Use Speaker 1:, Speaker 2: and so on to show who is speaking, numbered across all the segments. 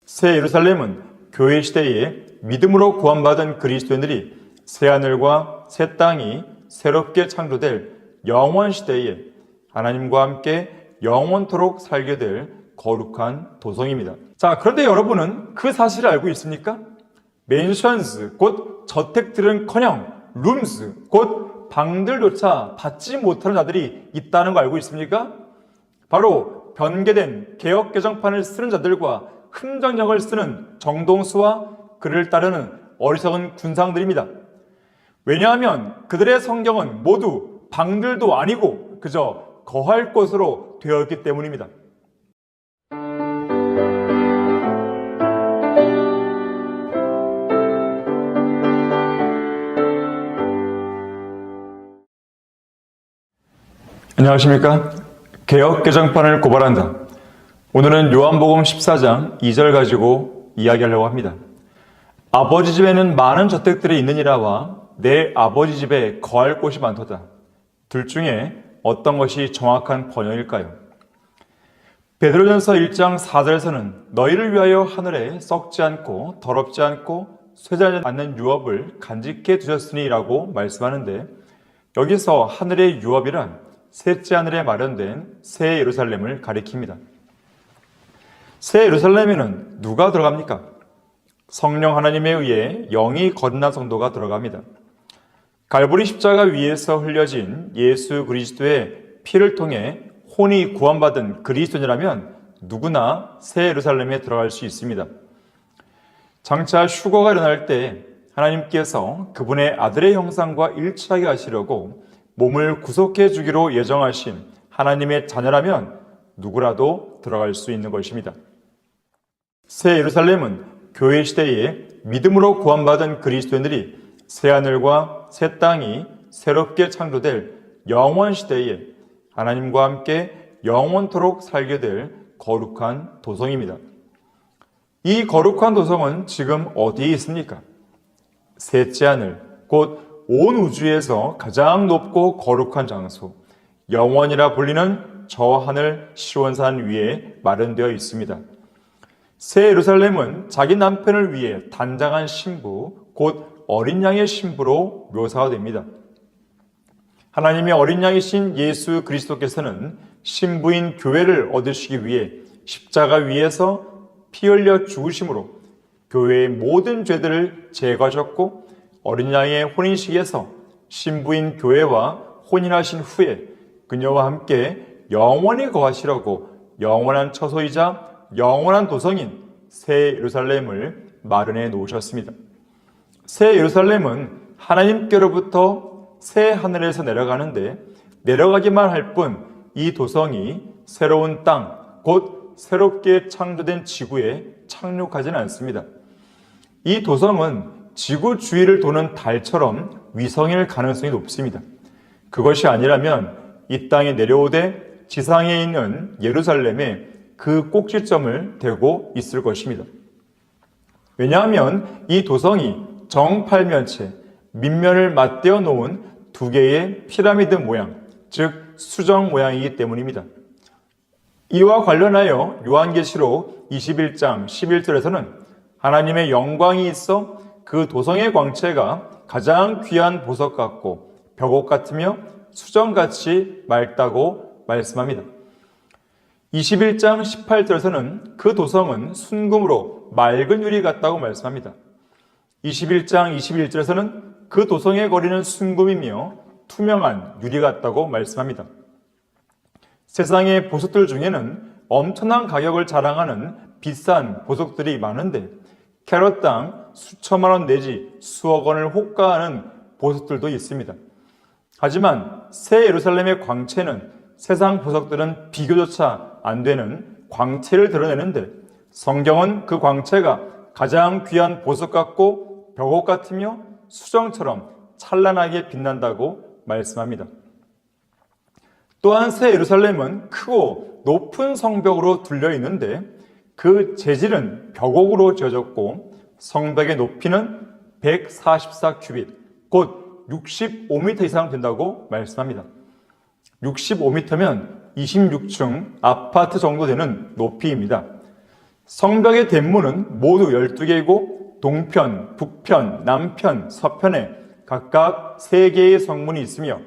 Speaker 1: 새 예루살렘은 교회 시대에 믿음으로 구원받은 그리스도인들이 새하늘과 새 땅이 새롭게 창조될 영원 시대에 하나님과 함께 영원토록 살게 될 거룩한 도성입니다. 자, 그런데 여러분은 그 사실을 알고 있습니까? 맨션스, 곧 저택들은커녕 룸스, 곧 방들조차 받지 못하는 자들이 있다는 거 알고 있습니까? 바로 변개된 개역 개정판을 쓰는 자들과 흥정력을 쓰는 정동수와 그를 따르는 어리석은 군상들입니다. 왜냐하면 그들의 성경은 모두 방들도 아니고 그저 거할 곳으로 되었기 때문입니다. 안녕하십니까? 개역 개정판을 고발한다. 오늘은 요한복음 14장 2절 가지고 이야기하려고 합니다. 아버지 집에는 많은 저택들이 있느니라와 내 아버지 집에 거할 곳이 많도다. 둘 중에 어떤 것이 정확한 번역일까요? 베드로전서 1장 4절에서는 너희를 위하여 하늘에 썩지 않고 더럽지 않고 쇠하지 않는 유업을 간직해 두셨으니 라고 말씀하는데, 여기서 하늘의 유업이란 셋째 하늘에 마련된 새 예루살렘을 가리킵니다. 새 예루살렘에는 누가 들어갑니까? 성령 하나님에 의해 영이 거듭난 성도가 들어갑니다. 갈보리 십자가 위에서 흘려진 예수 그리스도의 피를 통해 혼이 구원받은 그리스도인이라면 누구나 새 예루살렘에 들어갈 수 있습니다. 장차 휴거가 일어날 때 하나님께서 그분의 아들의 형상과 일치하게 하시려고 몸을 구속해 주기로 예정하신 하나님의 자녀라면 누구라도 들어갈 수 있는 것입니다. 새 예루살렘은 교회 시대에 믿음으로 구원받은 그리스도인들이 새하늘과 새 땅이 새롭게 창조될 영원 시대에 하나님과 함께 영원토록 살게 될 거룩한 도성입니다. 이 거룩한 도성은 지금 어디에 있습니까? 셋째 하늘, 곧 온 우주에서 가장 높고 거룩한 장소, 영원이라 불리는 저 하늘 시온산 위에 마련되어 있습니다. 새 예루살렘은 자기 남편을 위해 단장한 신부, 곧 어린 양의 신부로 묘사가 됩니다. 하나님의 어린 양이신 예수 그리스도께서는 신부인 교회를 얻으시기 위해 십자가 위에서 피 흘려 죽으심으로 교회의 모든 죄들을 제거하셨고, 어린 양의 혼인식에서 신부인 교회와 혼인하신 후에 그녀와 함께 영원히 거하시려고 영원한 처소이자 영원한 도성인 새 예루살렘을 마련해 놓으셨습니다. 새 예루살렘은 하나님께로부터 새 하늘에서 내려가는데, 내려가기만 할 뿐 이 도성이 새로운 땅, 곧 새롭게 창조된 지구에 착륙하지는 않습니다. 이 도성은 지구 주위를 도는 달처럼 위성일 가능성이 높습니다. 그것이 아니라면 이 땅에 내려오되 지상에 있는 예루살렘에 그 꼭지점을 대고 있을 것입니다. 왜냐하면 이 도성이 정팔면체, 밑면을 맞대어 놓은 두 개의 피라미드 모양, 즉 수정 모양이기 때문입니다. 이와 관련하여 요한계시록 21장 11절에서는 하나님의 영광이 있어 그 도성의 광채가 가장 귀한 보석 같고 벽옥 같으며 수정같이 맑다고 말씀합니다. 21장 18절에서는 그 도성은 순금으로 맑은 유리 같다고 말씀합니다. 21장 21절에서는 그 도성의 거리는 순금이며 투명한 유리 같다고 말씀합니다. 세상의 보석들 중에는 엄청난 가격을 자랑하는 비싼 보석들이 많은데, 캐럿당 수천만 원 내지 수억 원을 호가하는 보석들도 있습니다. 하지만 새 예루살렘의 광채는 세상 보석들은 비교조차 안 되는 광채를 드러내는데, 성경은 그 광채가 가장 귀한 보석 같고 벽옥 같으며 수정처럼 찬란하게 빛난다고 말씀합니다. 또한 새 예루살렘은 크고 높은 성벽으로 둘려 있는데, 그 재질은 벽옥으로 지어졌고 성벽의 높이는 144큐빗, 곧 65m 이상 된다고 말씀합니다. 65m면 26층 아파트 정도 되는 높이입니다. 성벽의 대문은 모두 12개이고 동편, 북편, 남편, 서편에 각각 3개의 성문이 있으며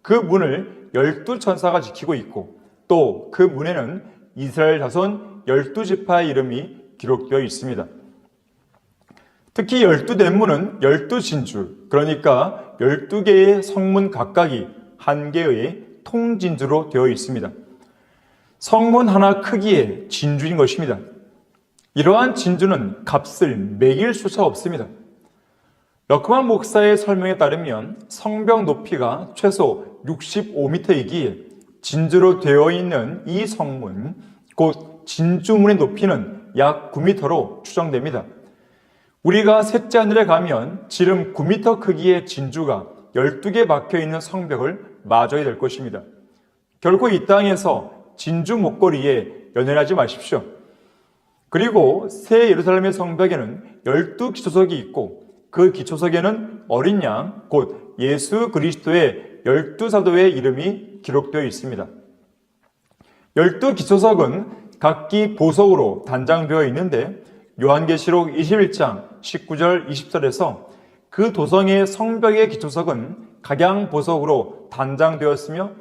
Speaker 1: 그 문을 12천사가 지키고 있고 또 그 문에는 이스라엘 자손 12지파의 이름이 기록되어 있습니다. 특히 12대문은 12진주, 그러니까 12개의 성문 각각이 한 개의 통진주로 되어 있습니다. 성문 하나 크기의 진주인 것입니다. 이러한 진주는 값을 매길 수가 없습니다. 러크만 목사의 설명에 따르면 성벽 높이가 최소 65m이기에 진주로 되어 있는 이 성문, 곧 진주문의 높이는 약 9m로 추정됩니다. 우리가 셋째 하늘에 가면 지름 9m 크기의 진주가 12개 박혀있는 성벽을 마주하게 될 것입니다. 결코 이 땅에서 진주 목걸이에 연연하지 마십시오. 그리고 새 예루살렘의 성벽에는 12기초석이 있고 그 기초석에는 어린 양, 곧 예수 그리스도의 12사도의 이름이 기록되어 있습니다. 12기초석은 각기 보석으로 단장되어 있는데 요한계시록 21장 19절 20절에서 그 도성의 성벽의 기초석은 각양 보석으로 단장되었으며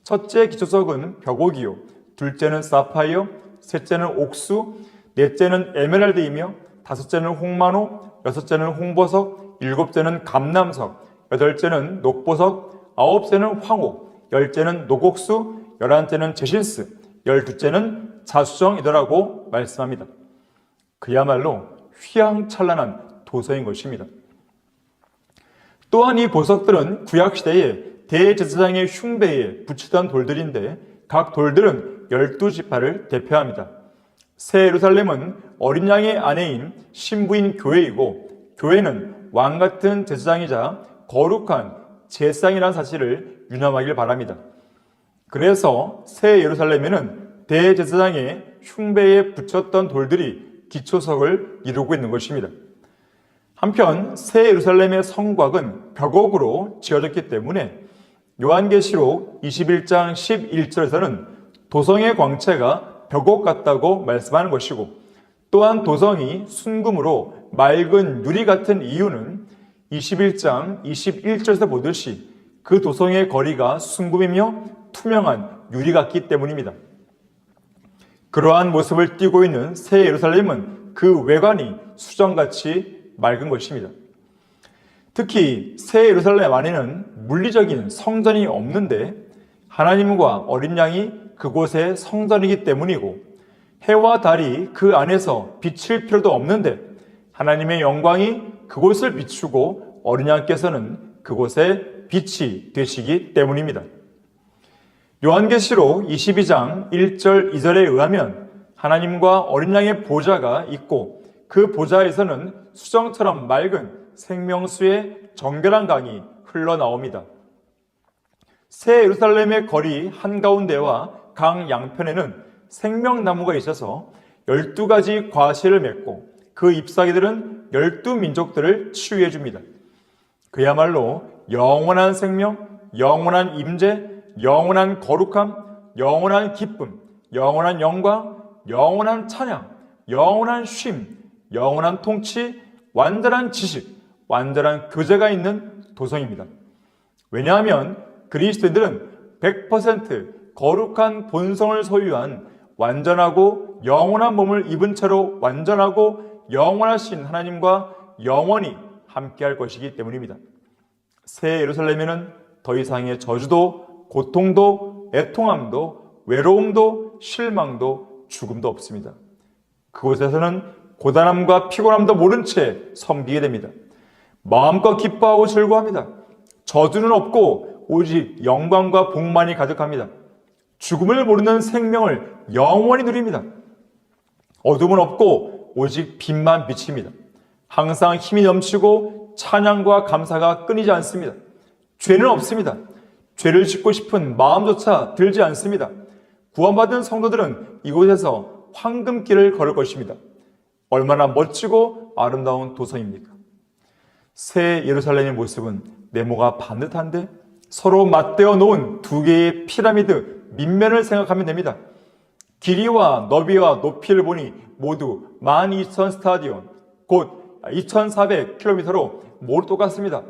Speaker 1: 첫째 기초석은 벽옥이요, 둘째는 사파이어, 셋째는 옥수, 넷째는 에메랄드이며 다섯째는 홍마노, 여섯째는 홍보석, 일곱째는 감남석, 여덟째는 녹보석, 아홉째는 황옥, 열째는 녹옥수, 열한째는 제신스, 열두째는 자수정이더라고 말씀합니다. 그야말로 휘황찬란한 도서인 것입니다. 또한 이 보석들은 구약시대에 대제사장의 흉배에 붙이던 돌들인데 각 돌들은 12지파를 대표합니다. 새 예루살렘은 어린 양의 아내인 신부인 교회이고 교회는 왕같은 제사장이자 거룩한 제사장이라는 사실을 유념하길 바랍니다. 그래서 새 예루살렘에는 대제사장의 흉배에 붙였던 돌들이 기초석을 이루고 있는 것입니다. 한편 새 예루살렘의 성곽은 벽옥으로 지어졌기 때문에 요한계시록 21장 11절에서는 도성의 광채가 벽옥 같다고 말씀하는 것이고 또한 도성이 순금으로 맑은 유리 같은 이유는 21장 21절에서 보듯이 그 도성의 거리가 순금이며 투명한 유리 같기 때문입니다. 그러한 모습을 띠고 있는 새 예루살렘은 그 외관이 수정같이 맑은 것입니다. 특히 새 예루살렘 안에는 물리적인 성전이 없는데 하나님과 어린 양이 그곳의 성전이기 때문이고 해와 달이 그 안에서 비칠 필요도 없는데 하나님의 영광이 그곳을 비추고 어린 양께서는 그곳에 빛이 되시기 때문입니다. 요한계시록 22장 1절 2절에 의하면 하나님과 어린 양의 보좌가 있고 그 보좌에서는 수정처럼 맑은 생명수의 정결한 강이 흘러나옵니다. 새 예루살렘의 거리 한가운데와 강 양편에는 생명나무가 있어서 12가지 과실을 맺고 그 잎사귀들은 12민족들을 치유해 줍니다. 그야말로 영원한 생명, 영원한 임재, 영원한 거룩함, 영원한 기쁨, 영원한 영광, 영원한 찬양, 영원한 쉼, 영원한 통치, 완전한 지식, 완전한 교제가 있는 도성입니다. 왜냐하면 그리스도인들은 100% 거룩한 본성을 소유한 완전하고 영원한 몸을 입은 채로 완전하고 영원하신 하나님과 영원히 함께할 것이기 때문입니다. 새 예루살렘에는 더 이상의 저주도 고통도 애통함도 외로움도 실망도 죽음도 없습니다. 그곳에서는 고단함과 피곤함도 모른 채 섬기게 됩니다. 마음껏 기뻐하고 즐거워합니다. 저주는 없고 오직 영광과 복만이 가득합니다. 죽음을 모르는 생명을 영원히 누립니다. 어둠은 없고 오직 빛만 비칩니다. 항상 힘이 넘치고 찬양과 감사가 끊이지 않습니다. 죄는 없습니다. 죄를 짓고 싶은 마음조차 들지 않습니다. 구원받은 성도들은 이곳에서 황금길을 걸을 것입니다. 얼마나 멋지고 아름다운 도성입니까? 새 예루살렘의 모습은 네모가 반듯한데 서로 맞대어 놓은 두 개의 피라미드 밑면을 생각하면 됩니다. 길이와 너비와 높이를 보니 모두 12,000 스타디온, 곧 2,400km로 모두 똑같습니다.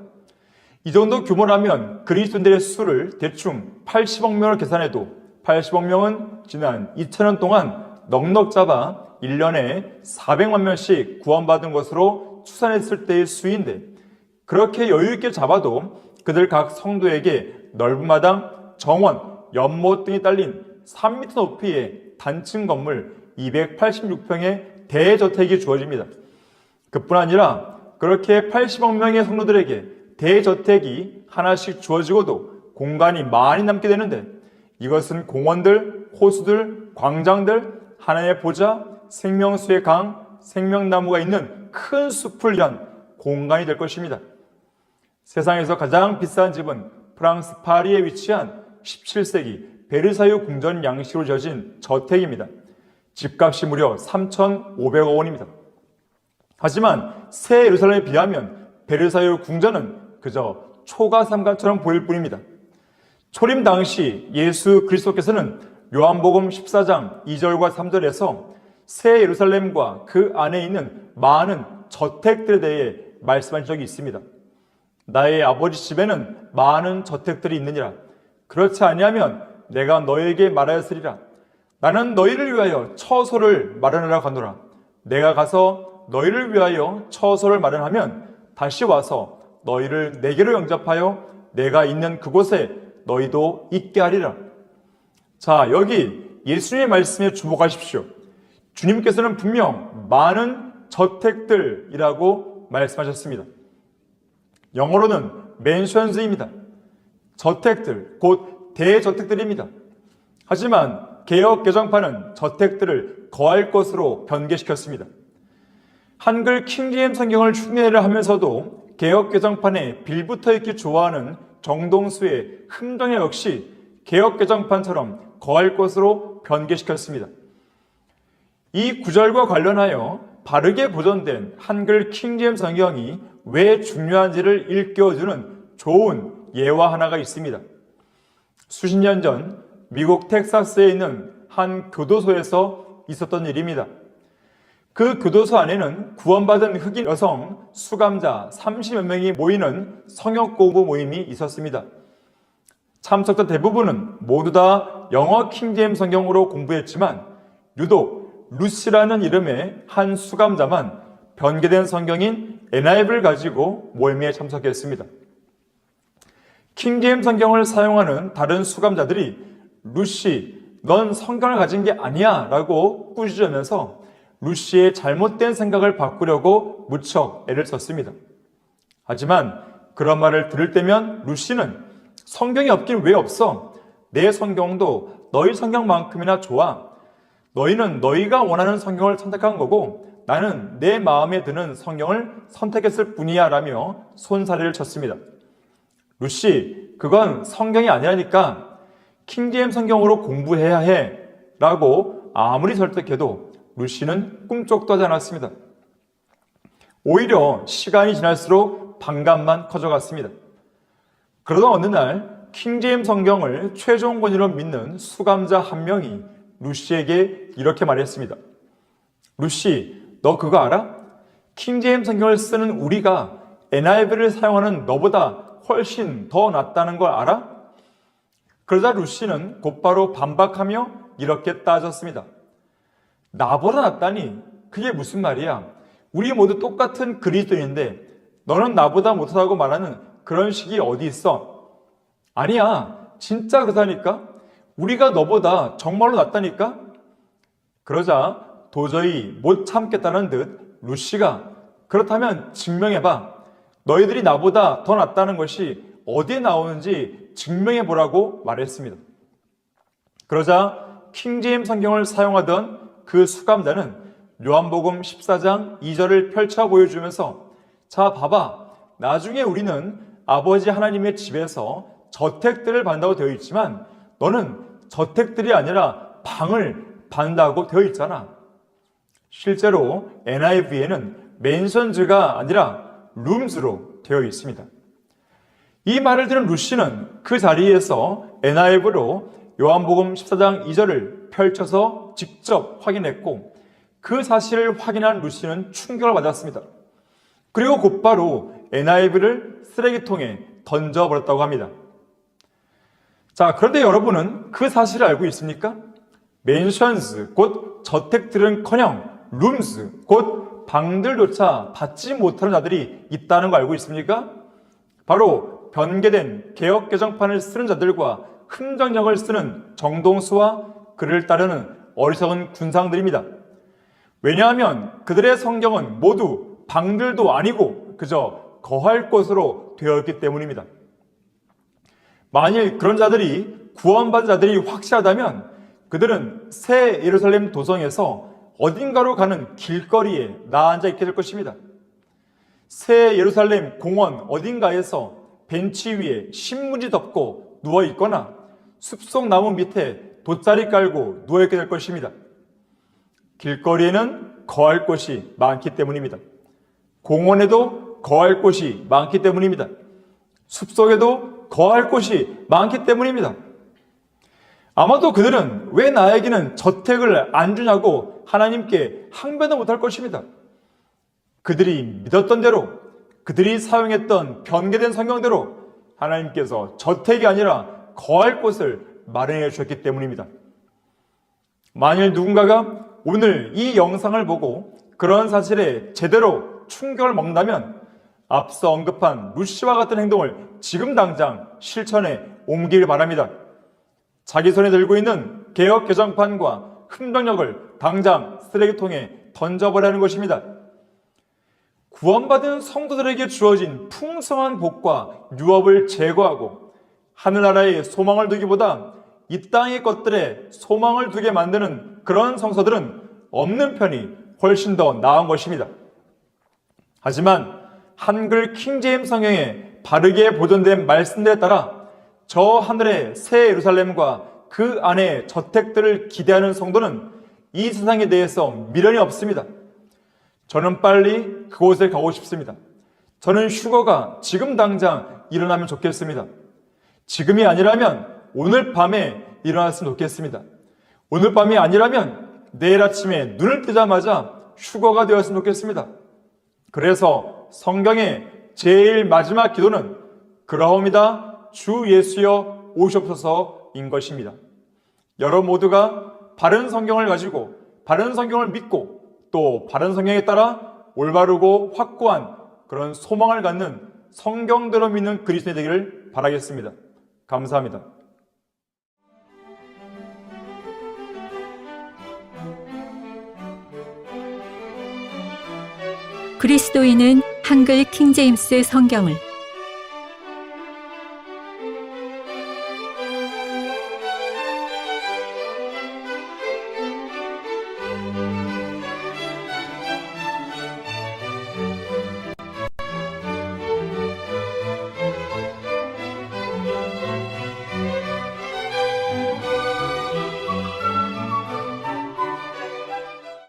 Speaker 1: 이 정도 규모라면 그리스도인들의 수를 대충 80억 명을 계산해도 80억 명은 지난 2000년 동안 넉넉 잡아 1년에 400만 명씩 구원받은 것으로 추산했을 때의 수인데, 그렇게 여유있게 잡아도 그들 각 성도에게 넓은 마당, 정원, 연못 등이 딸린 3m 높이의 단층 건물 286평의 대저택이 주어집니다. 그뿐 아니라 그렇게 80억 명의 성도들에게 대저택이 하나씩 주어지고도 공간이 많이 남게 되는데, 이것은 공원들, 호수들, 광장들, 하나의 보좌, 생명수의 강, 생명나무가 있는 큰 숲을 위한 공간이 될 것입니다. 세상에서 가장 비싼 집은 프랑스 파리에 위치한 17세기 베르사유 궁전 양식으로 지어진 저택입니다. 집값이 무려 3,500억 원입니다. 하지만 새 예루살렘에 비하면 베르사유 궁전은 그저 초가삼간처럼 보일 뿐입니다. 초림 당시 예수 그리스도께서는 요한복음 14장 2절과 3절에서 새 예루살렘과 그 안에 있는 많은 저택들에 대해 말씀한 적이 있습니다. 나의 아버지 집에는 많은 저택들이 있느니라. 그렇지 아니하면 내가 너에게 말하였으리라. 나는 너희를 위하여 처소를 마련하러 가노라. 내가 가서 너희를 위하여 처소를 마련하면 다시 와서 너희를 내게로 영접하여 내가 있는 그곳에 너희도 있게 하리라. 자, 여기 예수님의 말씀에 주목하십시오. 주님께서는 분명 많은 저택들이라고 말씀하셨습니다. 영어로는 맨션즈입니다. 저택들, 곧 대저택들입니다. 하지만 개역 개정판은 저택들을 거할 것으로 변개시켰습니다. 한글 킹제임스 성경을 흉내를 하면서도 개역 개정판에 빌붙어 있기 좋아하는 정동수의 흥정에 역시 개역 개정판처럼 거할 것으로 변개시켰습니다. 이 구절과 관련하여 바르게 보존된 한글 킹제임스 성경이 왜 중요한지를 일깨워주는 좋은 예화 하나가 있습니다. 수십 년 전 미국 텍사스에 있는 한 교도소에서 있었던 일입니다. 그 교도소 안에는 구원받은 흑인 여성 수감자 30여 명이 모이는 성역 공부 모임이 있었습니다. 참석자 대부분은 모두 다 영어 킹제임스 성경으로 공부했지만 유독 루시라는 이름의 한 수감자만 변개된 성경인 NIV를 가지고 모임에 참석했습니다. 킹제임스 성경을 사용하는 다른 수감자들이 루시, 넌 성경을 가진 게 아니야 라고 꾸짖으면서 루시의 잘못된 생각을 바꾸려고 무척 애를 썼습니다. 하지만 그런 말을 들을 때면 루시는 성경이 없긴 왜 없어? 내 성경도 너희 성경만큼이나 좋아. 너희는 너희가 원하는 성경을 선택한 거고 나는 내 마음에 드는 성경을 선택했을 뿐이야 라며 손사래를 쳤습니다. 루시, 그건 성경이 아니라니까 킹제임스 성경으로 공부해야 해 라고 아무리 설득해도 루시는 꿈쩍도 하지 않았습니다. 오히려 시간이 지날수록 반감만 커져갔습니다. 그러던 어느 날 킹제임스 성경을 최종 권위로 믿는 수감자 한 명이 루시에게 이렇게 말했습니다. 루시, 너 그거 알아? 킹제임스 성경을 쓰는 우리가 NIV를 사용하는 너보다 훨씬 더 낫다는 걸 알아? 그러자 루시는 곧바로 반박하며 이렇게 따졌습니다. 나보다 낫다니? 그게 무슨 말이야? 우리 모두 똑같은 그리스도인인데 너는 나보다 못하다고 말하는 그런 식이 어디 있어? 아니야, 진짜 그렇다니까? 우리가 너보다 정말로 낫다니까? 그러자 도저히 못 참겠다는 듯 루시가 그렇다면 증명해봐. 너희들이 나보다 더 낫다는 것이 어디에 나오는지 증명해보라고 말했습니다. 그러자 킹제임스 성경을 사용하던 그 수감자는 요한복음 14장 2절을 펼쳐 보여주면서 자, 봐봐. 나중에 우리는 아버지 하나님의 집에서 저택들을 받는다고 되어 있지만 너는 저택들이 아니라 방을 받는다고 되어 있잖아. 실제로 NIV에는 맨션즈가 아니라 룸즈로 되어 있습니다. 이 말을 들은 루시는 그 자리에서 NIV로 요한복음 14장 2절을 펼쳐서 직접 확인했고 그 사실을 확인한 루시는 충격을 받았습니다. 그리고 곧바로 NIV를 쓰레기통에 던져버렸다고 합니다. 자, 그런데 여러분은 그 사실을 알고 있습니까? 맨션스, 곧 저택들은커녕 룸스, 곧 방들조차 받지 못하는 자들이 있다는 거 알고 있습니까? 바로 변개된 개역 개정판을 쓰는 자들과 흠정역을 쓰는 정동수와 그를 따르는 어리석은 군상들입니다. 왜냐하면 그들의 성경은 모두 방들도 아니고 그저 거할 곳으로 되었기 때문입니다. 만일 그런 자들이 구원받은 자들이 확실하다면 그들은 새 예루살렘 도성에서 어딘가로 가는 길거리에 나앉아 있게 될 것입니다. 새 예루살렘 공원 어딘가에서 벤치 위에 신문지 덮고 누워 있거나 숲속 나무 밑에 돗자리 깔고 누워 있게 될 것입니다. 길거리에는 거할 곳이 많기 때문입니다. 공원에도 거할 곳이 많기 때문입니다. 숲속에도 거할 곳이 많기 때문입니다. 아마도 그들은 왜 나에게는 저택을 안 주냐고 하나님께 항변도 못할 것입니다. 그들이 믿었던 대로, 그들이 사용했던 변개된 성경대로 하나님께서 저택이 아니라 거할 곳을 마련해 주셨기 때문입니다. 만일 누군가가 오늘 이 영상을 보고 그런 사실에 제대로 충격을 먹는다면 앞서 언급한 루시와 같은 행동을 지금 당장 실천에 옮기길 바랍니다. 자기 손에 들고 있는 개역 개정판과 흠정역을 당장 쓰레기통에 던져버리는 것입니다. 구원받은 성도들에게 주어진 풍성한 복과 유업을 제거하고 하늘나라에 소망을 두기보다 이 땅의 것들에 소망을 두게 만드는 그런 성서들은 없는 편이 훨씬 더 나은 것입니다. 하지만 한글 킹제임스 성경에 바르게 보존된 말씀들에 따라 저 하늘의 새 예루살렘과 그 안의 저택들을 기대하는 성도는 이 세상에 대해서 미련이 없습니다. 저는 빨리 그곳에 가고 싶습니다. 저는 휴거가 지금 당장 일어나면 좋겠습니다. 지금이 아니라면 오늘 밤에 일어났으면 좋겠습니다. 오늘 밤이 아니라면 내일 아침에 눈을 뜨자마자 휴거가 되었으면 좋겠습니다. 그래서 성경의 제일 마지막 기도는 그러옵니다. 주 예수여 오시옵소서인 것입니다. 여러분 모두가 바른 성경을 가지고 바른 성경을 믿고 또 바른 성경에 따라 올바르고 확고한 그런 소망을 갖는 성경대로 믿는 그리스도인이 되기를 바라겠습니다. 감사합니다.
Speaker 2: 그리스도인은 한글 킹제임스 성경을